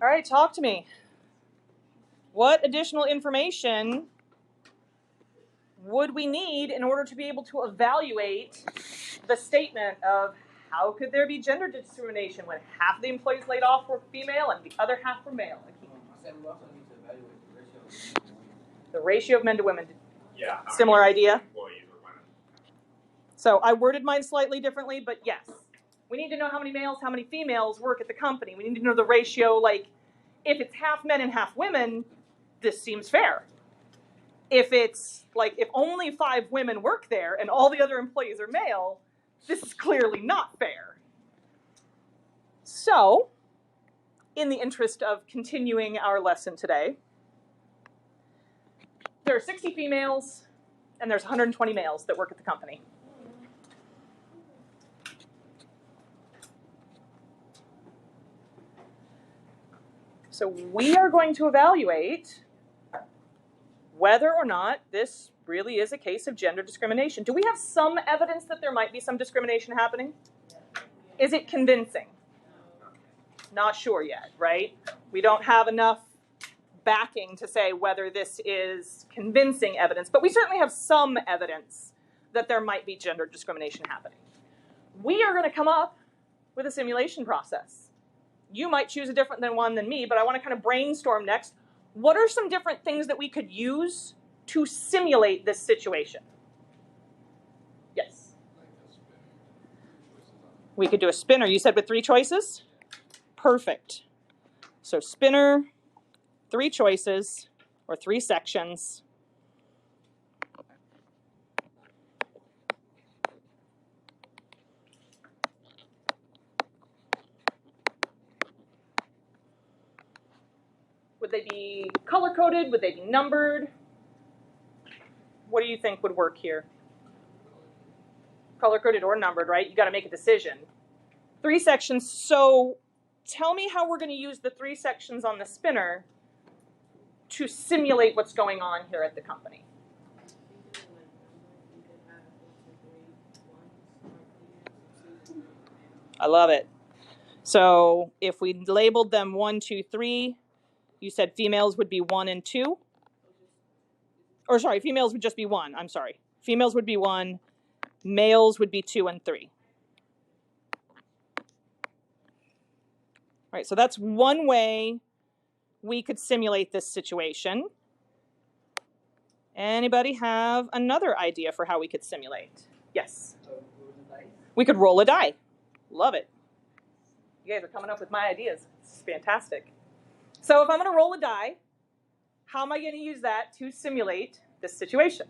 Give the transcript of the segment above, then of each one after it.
All right, talk to me. What additional information would we need in order to be able to evaluate the statement of how could there be gender discrimination when half the employees laid off were female and the other half were male? The ratio of men to women. Yeah. Similar idea. So I worded mine slightly differently, but yes. We need to know how many males, how many females work at the company. We need to know the ratio, like, if it's half men and half women, this seems fair. If it's, like, if only 5 women work there and all the other employees are male, this is clearly not fair. So, in the interest of continuing our lesson today, there are 60 females and there's 120 males that work at the company. So we are going to evaluate whether or not this really is a case of gender discrimination. Do we have some evidence that there might be some discrimination happening? Is it convincing? Not sure yet, right? We don't have enough backing to say whether this is convincing evidence, but we certainly have some evidence that there might be gender discrimination happening. We are going to come up with a simulation process. You might choose a different one than me, but I want to kind of brainstorm next. What are some different things that we could use to simulate this situation? Yes? We could do a spinner. You said with 3 choices? Perfect. So spinner, 3 choices, or 3 sections. Would they be color-coded? Would they be numbered? What do you think would work here? Color-coded or numbered, right? You got to make a decision. 3 sections. So tell me how we're going to use the 3 sections on the spinner to simulate what's going on here at the company. I love it. So if we labeled them 1, 2, 3, you said females would be 1 and 2. Or sorry, females would just be 1. I'm sorry. Females would be 1. Males would be 2 and 3. All right, so that's one way we could simulate this situation. Anybody have another idea for how we could simulate? Yes? We could roll a die. Love it. You guys are coming up with my ideas. This is fantastic. So if I'm going to roll a die, how am I going to use that to simulate this situation?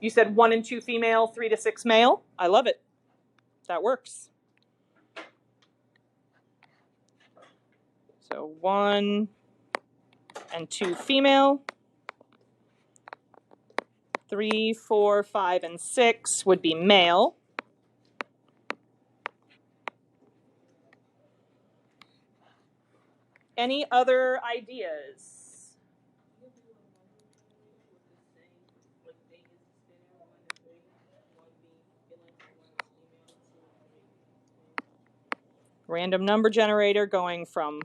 You said 1 and 2 female, 3 to 6 male. I love it. That works. So 1 and 2 female. 3, 4, 5, and 6 would be male. Any other ideas? Random number generator going from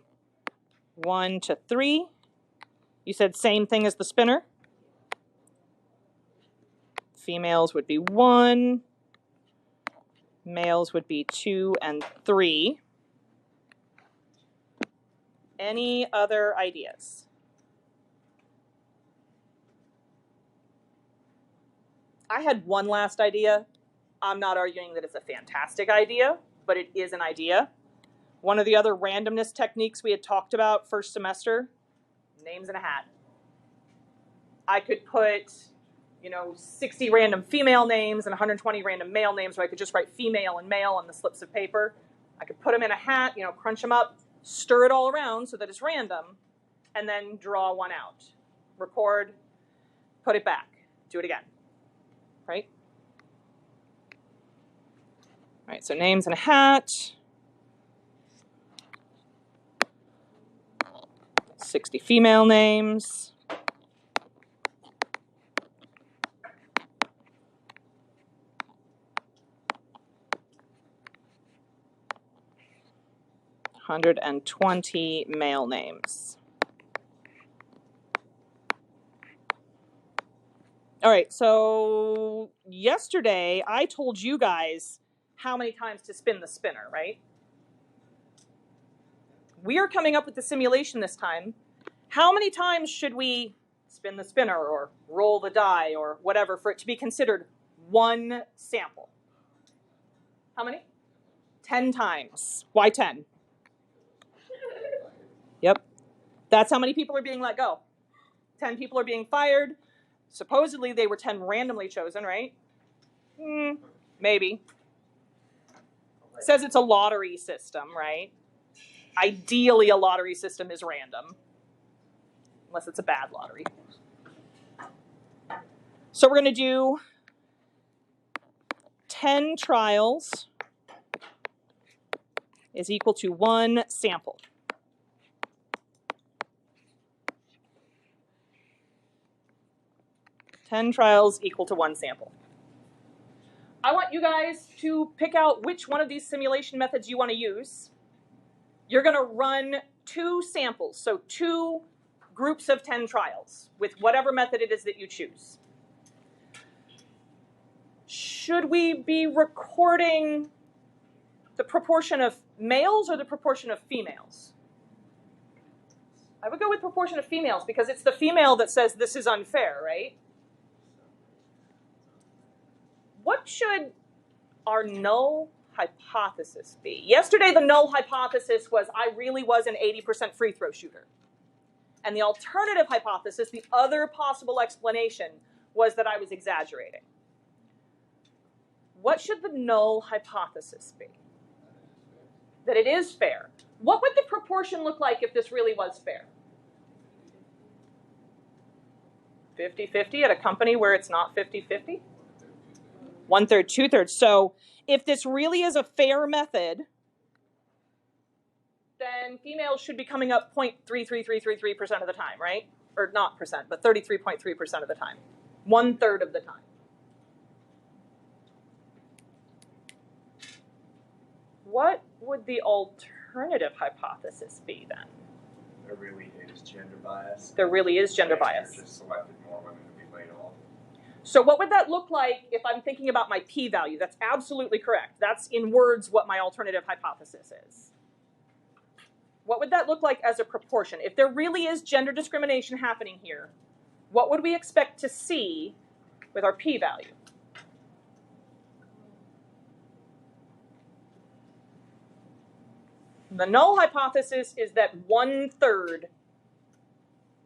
1 to 3. You said same thing as the spinner. Females would be 1. Males would be 2 and 3. Any other ideas? I had one last idea. I'm not arguing that it's a fantastic idea, but it is an idea. One of the other randomness techniques we had talked about first semester, names in a hat. I could put, 60 random female names and 120 random male names, so I could just write female and male on the slips of paper. I could put them in a hat, crunch them up, stir it all around so that it's random, and then draw one out. Record, put it back, do it again, right? All right, so names in a hat. 60 female names. 120 male names. All right, so yesterday I told you guys how many times to spin the spinner, right? We are coming up with the simulation this time. How many times should we spin the spinner or roll the die or whatever for it to be considered one sample? How many? 10 times. Why 10? Yep. That's how many people are being let go. 10 people are being fired. Supposedly they were 10 randomly chosen, right? Maybe. It says it's a lottery system, right? Ideally, a lottery system is random, unless it's a bad lottery. So we're going to do 10 trials is equal to 1 sample. Ten trials equal to 1 sample. I want you guys to pick out which one of these simulation methods you want to use. You're going to run 2 samples, so 2 groups of 10 trials with whatever method it is that you choose. Should we be recording the proportion of males or the proportion of females? I would go with proportion of females because it's the female that says this is unfair, right? What should our null hypothesis be? Yesterday, the null hypothesis was I really was an 80% free throw shooter. And the alternative hypothesis, the other possible explanation, was that I was exaggerating. What should the null hypothesis be? That it is fair. What would the proportion look like if this really was fair? 50-50 at a company where it's not 50-50? 1/3, 2/3. So if this really is a fair method, then females should be coming up 0.33333% of the time, right? Or not percent, but 33.3% of the time. 1/3 of the time. What would the alternative hypothesis be then? There really is gender bias. There really is gender bias. Just selected more women to be laid off. So what would that look like if I'm thinking about my p-value? That's absolutely correct. That's in words what my alternative hypothesis is. What would that look like as a proportion? If there really is gender discrimination happening here, what would we expect to see with our p-value? The null hypothesis is that 1/3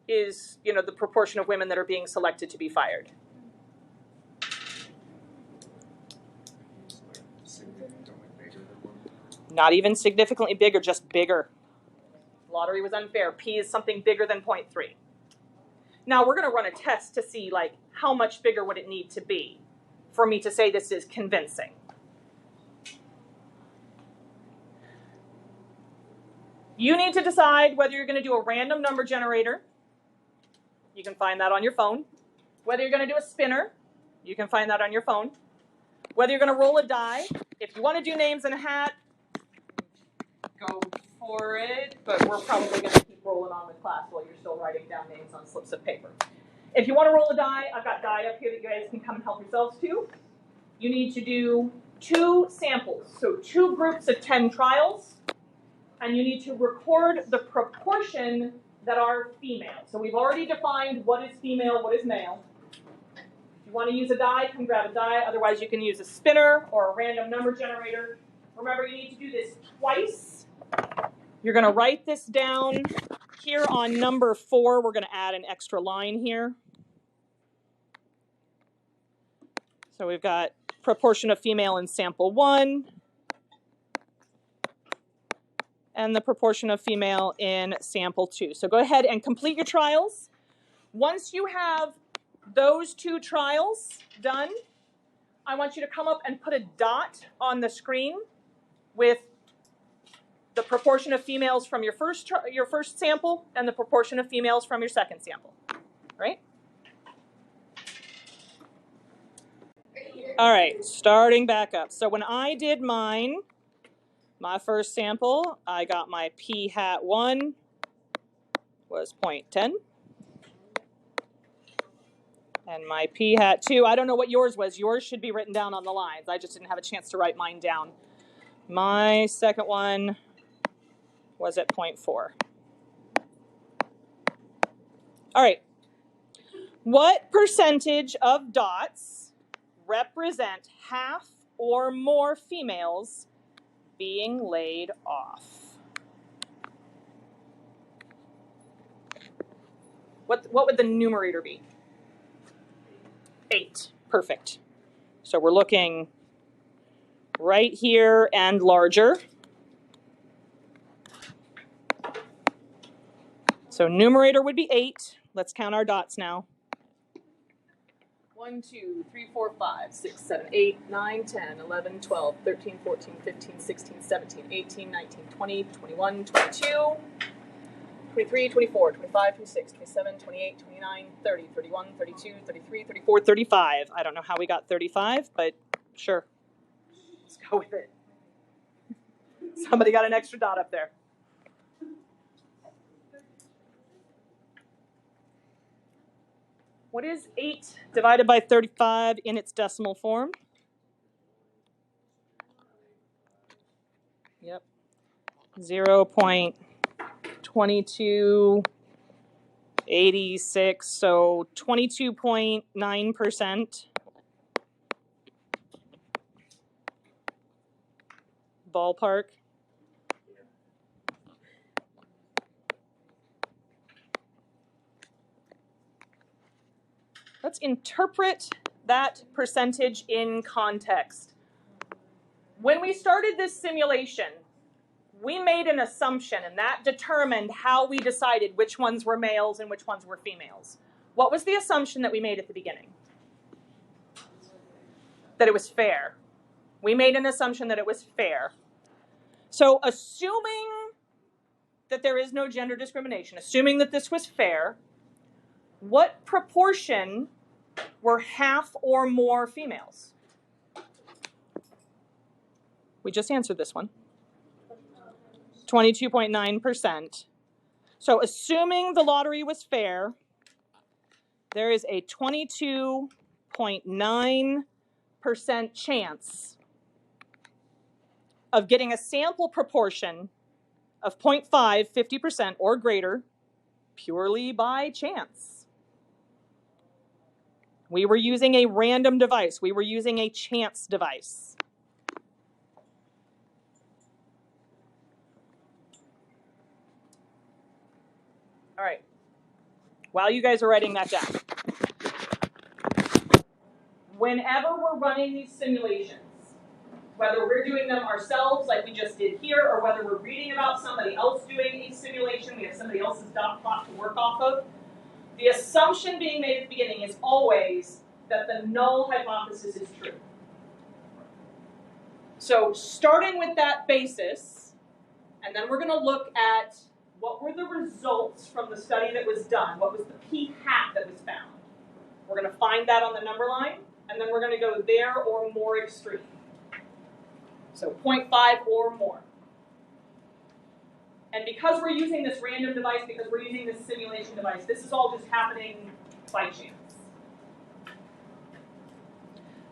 is, the proportion of women that are being selected to be fired. Not even significantly bigger, just bigger. Lottery was unfair. P is something bigger than 0.3. Now we're going to run a test to see how much bigger would it need to be for me to say this is convincing. You need to decide whether you're going to do a random number generator. You can find that on your phone. Whether you're going to do a spinner. You can find that on your phone. Whether you're going to roll a die. If you want to do names in a hat, go for it. But we're probably going to keep rolling on with class while you're still writing down names on slips of paper. If you want to roll a die, I've got die up here that you guys can come and help yourselves to. You need to do 2 samples. So 2 groups of 10 trials. And you need to record the proportion that are female. So we've already defined what is female, what is male. If you want to use a die, come grab a die. Otherwise, you can use a spinner or a random number generator. Remember, you need to do this twice. You're going to write this down here on number 4. We're going to add an extra line here. So we've got proportion of female in sample 1. And the proportion of female in sample 2. So go ahead and complete your trials. Once you have those 2 trials done, I want you to come up and put a dot on the screen with the proportion of females from your first sample and the proportion of females from your second sample. Right? All right, starting back up. So when I did mine, My first sample, I got my p hat 1 was 0.10. And my p hat 2, I don't know what yours was. Yours should be written down on the lines. I just didn't have a chance to write mine down. My second one was at 0.4. All right. What percentage of dots represent half or more females being laid off? What would the numerator be? 8. Perfect. So we're looking right here and larger. So numerator would be 8. Let's count our dots now. 1, 2, 3, 4, 5, 6, 7, 8, 9, 10, 11, 12, 13, 14, 15, 16, 17, 18, 19, 20, 21, 22, 23, 24, 25, 26, 27, 28, 29, 30, 31, 32, 33, 34, 35. I don't know how we got 35, but sure. Let's go with it. Somebody got an extra dot up there. What is 8 divided by 35 in its decimal form? Yep. 0.2286, so 22.9%. Ballpark. Let's interpret that percentage in context. When we started this simulation, we made an assumption, and that determined how we decided which ones were males and which ones were females. What was the assumption that we made at the beginning? That it was fair. We made an assumption that it was fair. So assuming that there is no gender discrimination, assuming that this was fair, what proportion were half or more females? We just answered this one. 22.9%. So assuming the lottery was fair, there is a 22.9% chance of getting a sample proportion of 0.5, 50% or greater, purely by chance. We were using a random device. We were using a chance device. All right. While you guys are writing that down, whenever we're running these simulations, whether we're doing them ourselves like we just did here, or whether we're reading about somebody else doing a simulation, we have somebody else's dot plot to work off of, the assumption being made at the beginning is always that the null hypothesis is true. So starting with that basis, and then we're going to look at what were the results from the study that was done, what was the p hat that was found. We're going to find that on the number line, and then we're going to go there or more extreme. So 0.5 or more. And because we're using this random device, because we're using this simulation device, this is all just happening by chance.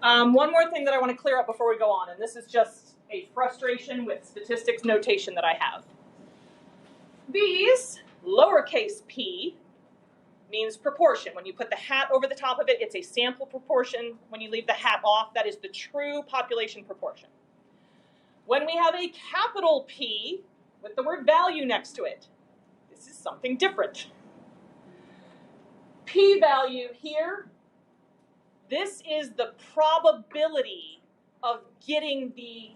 One more thing that I want to clear up before we go on, and this is just a frustration with statistics notation that I have. These, lowercase p, means proportion. When you put the hat over the top of it, it's a sample proportion. When you leave the hat off, that is the true population proportion. When we have a capital P with the word value next to it, this is something different. P-value here, this is the probability of getting the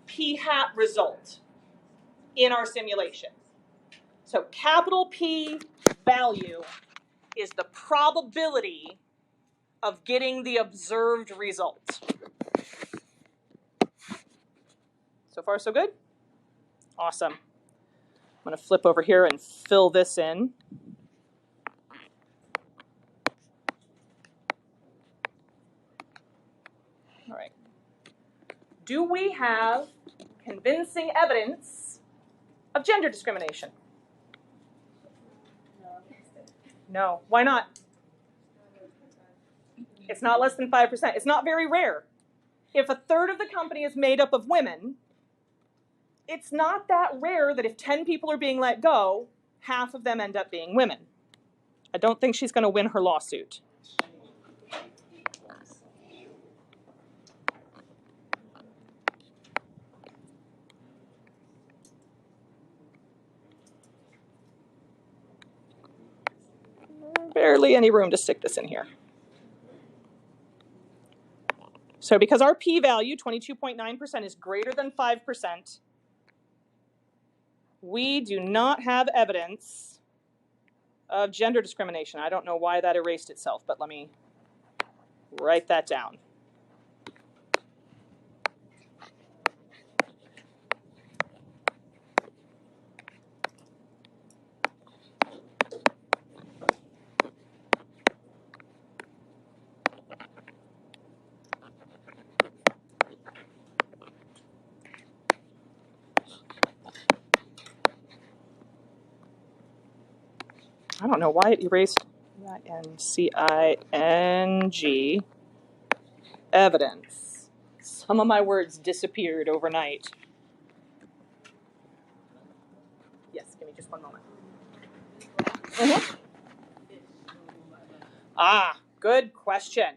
p-hat result in our simulation. So capital P value is the probability of getting the observed result. So far, so good? Awesome. I'm going to flip over here and fill this in. All right. Do we have convincing evidence of gender discrimination? No. Why not? It's not less than 5%. It's not very rare. If a third of the company is made up of women, it's not that rare that if 10 people are being let go, half of them end up being women. I don't think she's going to win her lawsuit. Barely any room to stick this in here. So because our p-value, 22.9%, is greater than 5%, we do not have evidence of gender discrimination. I don't know why that erased itself, but let me write that down. I don't know why it erased N-C-I-N-G, evidence. Some of my words disappeared overnight. Yes, give me just one moment. Ah, good question.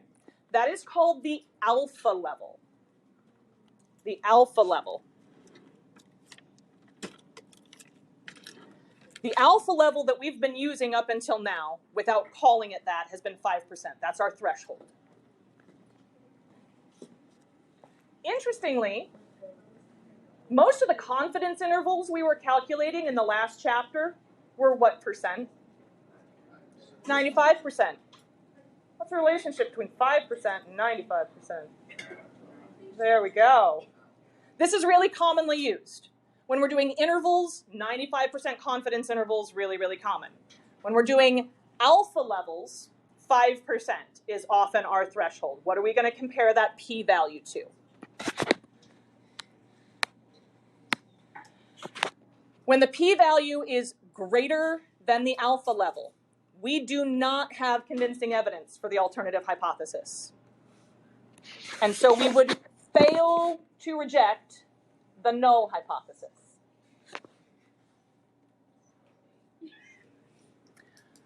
That is called the alpha level. The alpha level. The alpha level that we've been using up until now, without calling it that, has been 5%. That's our threshold. Interestingly, most of the confidence intervals we were calculating in the last chapter were what percent? 95%. What's the relationship between 5% and 95%? There we go. This is really commonly used. When we're doing intervals, 95% confidence intervals, really, really common. When we're doing alpha levels, 5% is often our threshold. What are we going to compare that p-value to? When the p-value is greater than the alpha level, we do not have convincing evidence for the alternative hypothesis. And so we would fail to reject the null hypothesis.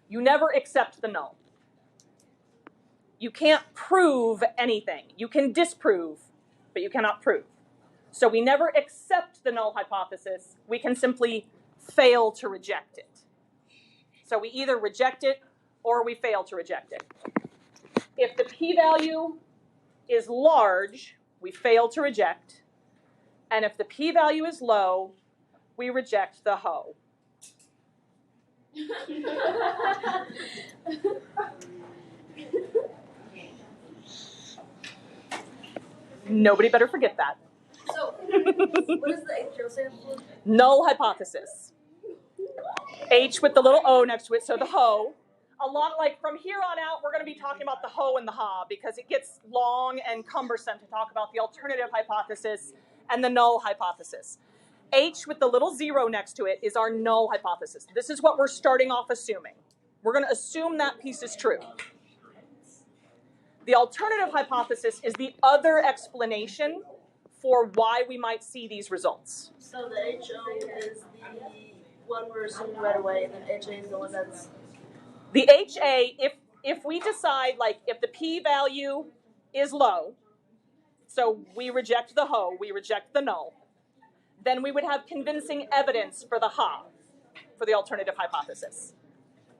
You never accept the null. You can't prove anything. You can disprove, but you cannot prove. So we never accept the null hypothesis. We can simply fail to reject it. So we either reject it or we fail to reject it. If the p-value is large, we fail to reject. And if the p-value is low, we reject the hoe. Nobody better forget that. So, what is the HO stand for? Null hypothesis. H with the little O next to it, so the hoe. A lot like from here on out, we're going to be talking about the hoe and the ha because it gets long and cumbersome to talk about the alternative hypothesis and the null hypothesis. H with the little 0 next to it is our null hypothesis. This is what we're starting off assuming. We're going to assume that piece is true. The alternative hypothesis is the other explanation for why we might see these results. So the HO is the one we're assuming right away, and then HA is the one that's... The HA, if we decide, like, if the p-value is low, so we reject the hoe, we reject the null, then we would have convincing evidence for the ha, for the alternative hypothesis.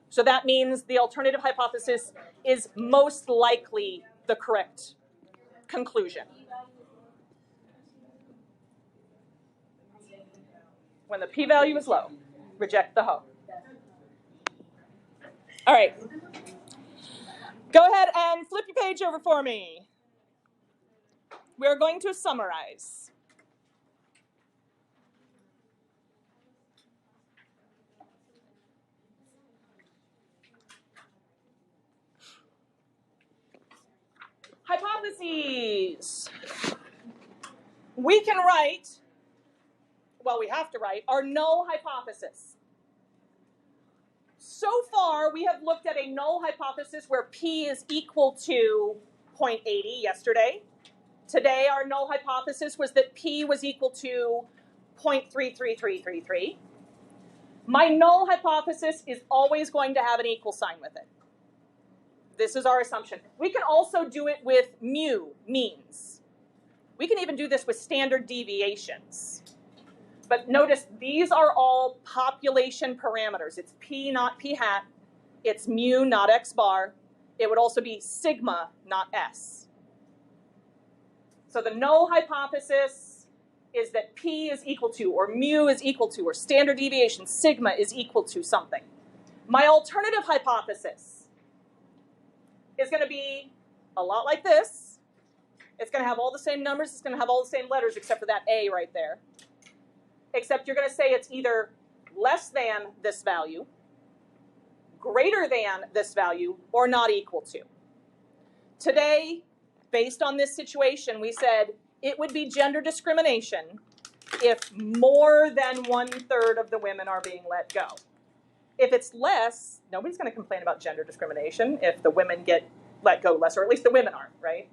So that means the alternative hypothesis is most likely the correct conclusion. When the p-value is low, reject the hoe. All right. Go ahead and flip your page over for me. We're going to summarize. Hypotheses. We can write well, we have to write, our null hypothesis. So far, we have looked at a null hypothesis where P is equal to 0.80 yesterday. Today, our null hypothesis was that P was equal to 0.33333. My null hypothesis is always going to have an equal sign with it. This is our assumption. We can also do it with mu, means. We can even do this with standard deviations. But notice, these are all population parameters. It's P, not P hat. It's mu, not X bar. It would also be sigma, not S. So the null hypothesis is that P is equal to, or mu is equal to, or standard deviation, sigma is equal to something. My alternative hypothesis is going to be a lot like this. It's going to have all the same numbers. It's going to have all the same letters except for that A right there. Except you're going to say it's either less than this value, greater than this value, or not equal to. Today, based on this situation, we said it would be gender discrimination if more than 1/3 of the women are being let go. If it's less, nobody's going to complain about gender discrimination if the women get let go less, or at least the women aren't, right?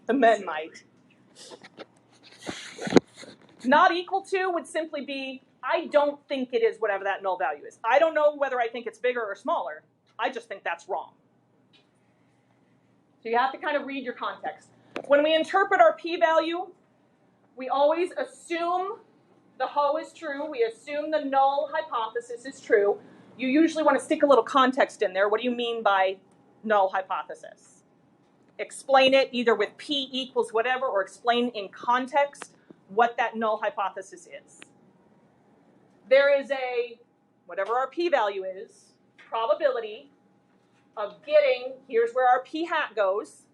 The men might. Not equal to would simply be, I don't think it is whatever that null value is. I don't know whether I think it's bigger or smaller. I just think that's wrong. So you have to kind of read your context. When we interpret our p-value, we always assume the HO is true. We assume the null hypothesis is true. You usually want to stick a little context in there. What do you mean by null hypothesis? Explain it either with p equals whatever, or explain in context what that null hypothesis is. There is a, whatever our p-value is, probability of getting, here's where our p hat goes,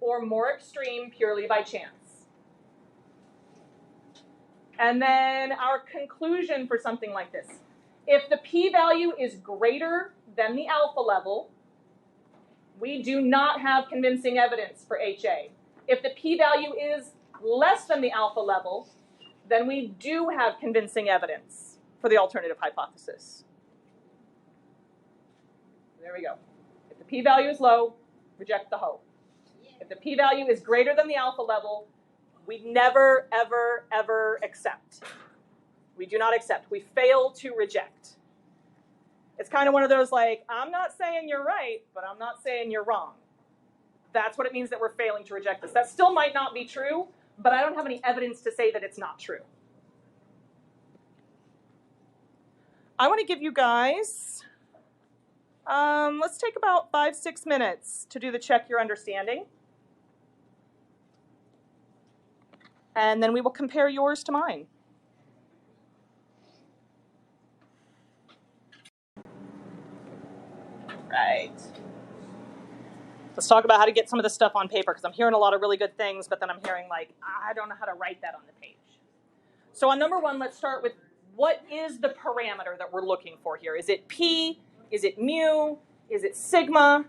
or more extreme purely by chance. And then our conclusion for something like this. If the p-value is greater than the alpha level, we do not have convincing evidence for HA. If the p-value is less than the alpha level, then we do have convincing evidence for the alternative hypothesis. There we go. If the p-value is low, reject the HO. If the p-value is greater than the alpha level, we never, ever, ever accept. We do not accept. We fail to reject. It's kind of one of those like, I'm not saying you're right, but I'm not saying you're wrong. That's what it means that we're failing to reject this. That still might not be true, but I don't have any evidence to say that it's not true. I want to give you guys, let's take about 5-6 minutes to do the check your understanding. And then we will compare yours to mine. Right. Let's talk about how to get some of this stuff on paper, because I'm hearing a lot of really good things, but then I'm hearing like, I don't know how to write that on the page. So on number one, let's start with what is the parameter that we're looking for here? Is it P? Is it mu? Is it sigma?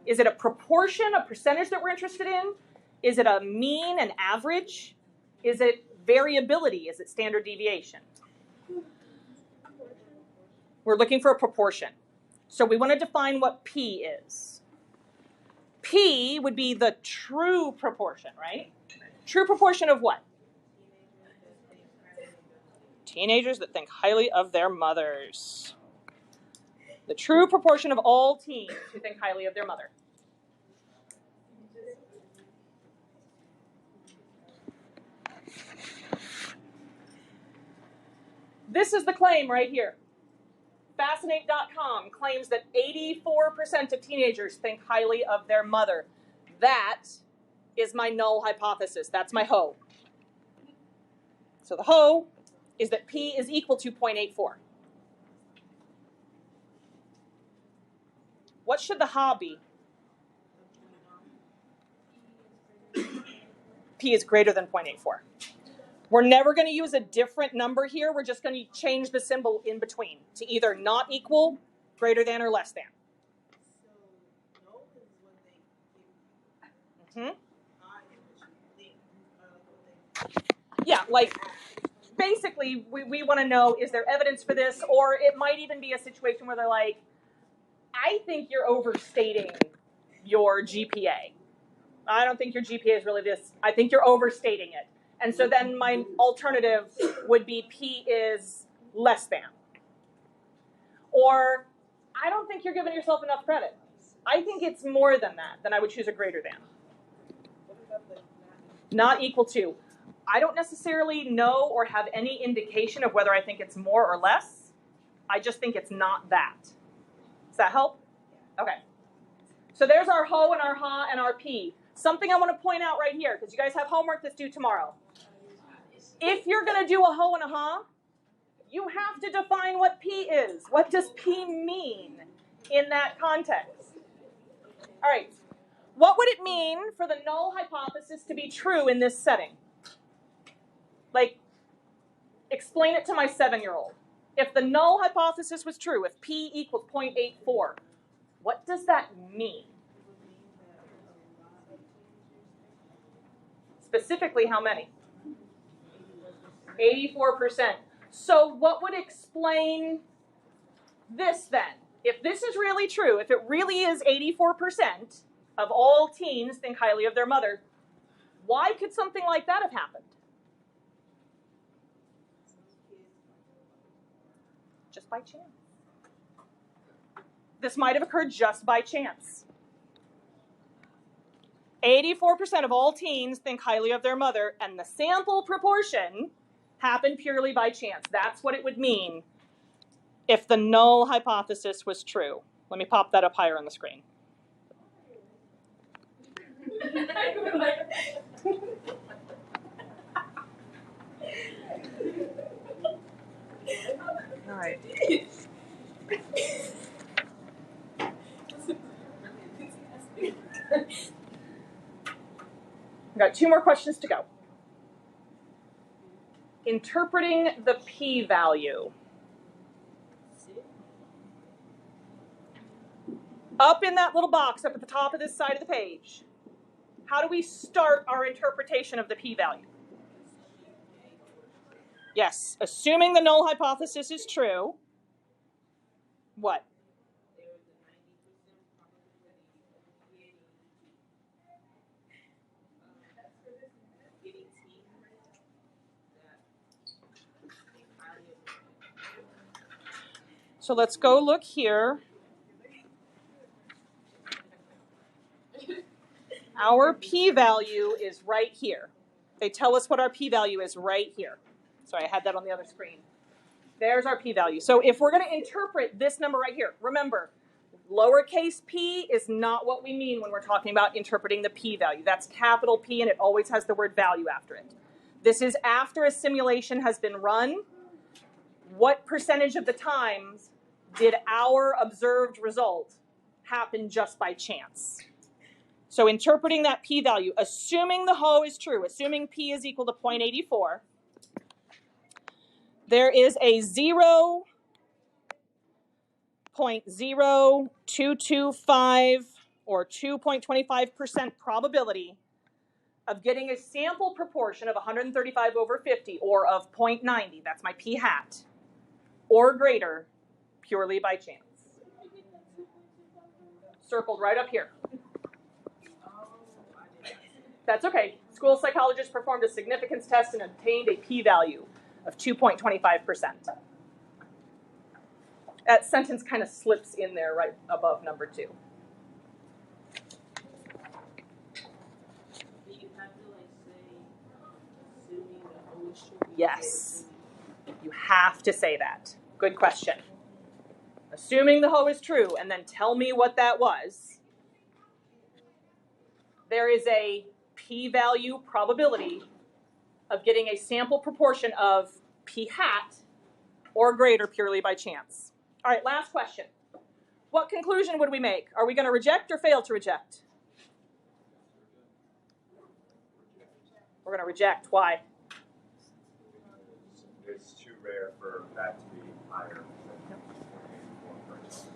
Is it a proportion, a percentage that we're interested in? Is it a mean, an average? Is it variability? Is it standard deviation? We're looking for a proportion. So we want to define what P is. P would be the true proportion, right? True proportion of what? Teenagers that think highly of their mothers. The true proportion of all teens who think highly of their mother. This is the claim right here. Fascinate.com claims that 84% of teenagers think highly of their mother. That is my null hypothesis. That's my HO. So the HO is that P is equal to 0.84. What should the HA be? P is greater than 0.84. We're never going to use a different number here. We're just going to change the symbol in between to either not equal, greater than, or less than. like basically we want to know, is there evidence for this? Or it might even be a situation where they're like, I think you're overstating your GPA. I don't think your GPA is really this. I think you're overstating it. And so then my alternative would be P is less than. Or I don't think you're giving yourself enough credit. I think it's more than that. Then I would choose a greater than. Not equal to. I don't necessarily know or have any indication of whether I think it's more or less. I just think it's not that. Does that help? Okay. So there's our ho and our ha and our p. Something I want to point out right here, because you guys have homework that's due tomorrow. If you're going to do a ho and a ha, you have to define what P is. What does P mean in that context? All right. What would it mean for the null hypothesis to be true in this setting? Like, explain it to my 7-year-old. If the null hypothesis was true, if P equals 0.84, what does that mean? Specifically, how many? 84%. So what would explain this then? If this is really true, if it really is 84% of all teens think highly of their mother, why could something like that have happened? Just by chance. This might have occurred just by chance. 84% of all teens think highly of their mother, and the sample proportion happened purely by chance. That's what it would mean if the null hypothesis was true. Let me pop that up higher on the screen. All right. I've got 2 more questions to go. Interpreting the p-value. Up in that little box up at the top of this side of the page, how do we start our interpretation of the p-value? Yes, assuming the null hypothesis is true, what? So let's go look here. Our p-value is right here. They tell us what our p-value is right here. Sorry, I had that on the other screen. There's our p-value. So if we're going to interpret this number right here, remember, lowercase p is not what we mean when we're talking about interpreting the p-value. That's capital P, and it always has the word value after it. This is after a simulation has been run. What percentage of the times did our observed result happen just by chance? So interpreting that p-value, assuming the ho is true, assuming p is equal to 0.84, there is a 0.0225 or 2.25% probability of getting a sample proportion of 135 over 50, or of 0.90, that's my p hat, or greater, purely by chance. Circled right up here. That's okay. School psychologists performed a significance test and obtained a p-value of 2.25%. That sentence kind of slips in there right above number 2. Yes, you have to say that. Good question. Assuming the ho is true, and then tell me what that was. There is a p-value probability of getting a sample proportion of p hat or greater purely by chance. All right, last question. What conclusion would we make? Are we going to reject or fail to reject? We're going to reject. Why? It's too rare for that to be higher than 1%.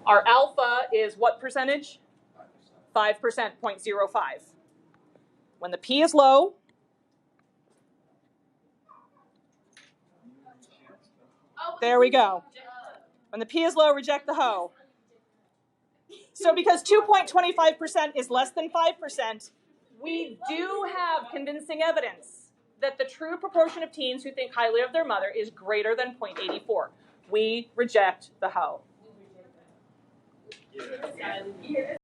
Our alpha is what percentage? 5%, 0.05. When the p is low, There we go. When the P is low, reject the hoe. So because 2.25% is less than 5%, we do have convincing evidence that the true proportion of teens who think highly of their mother is greater than 0.84. We reject the hoe.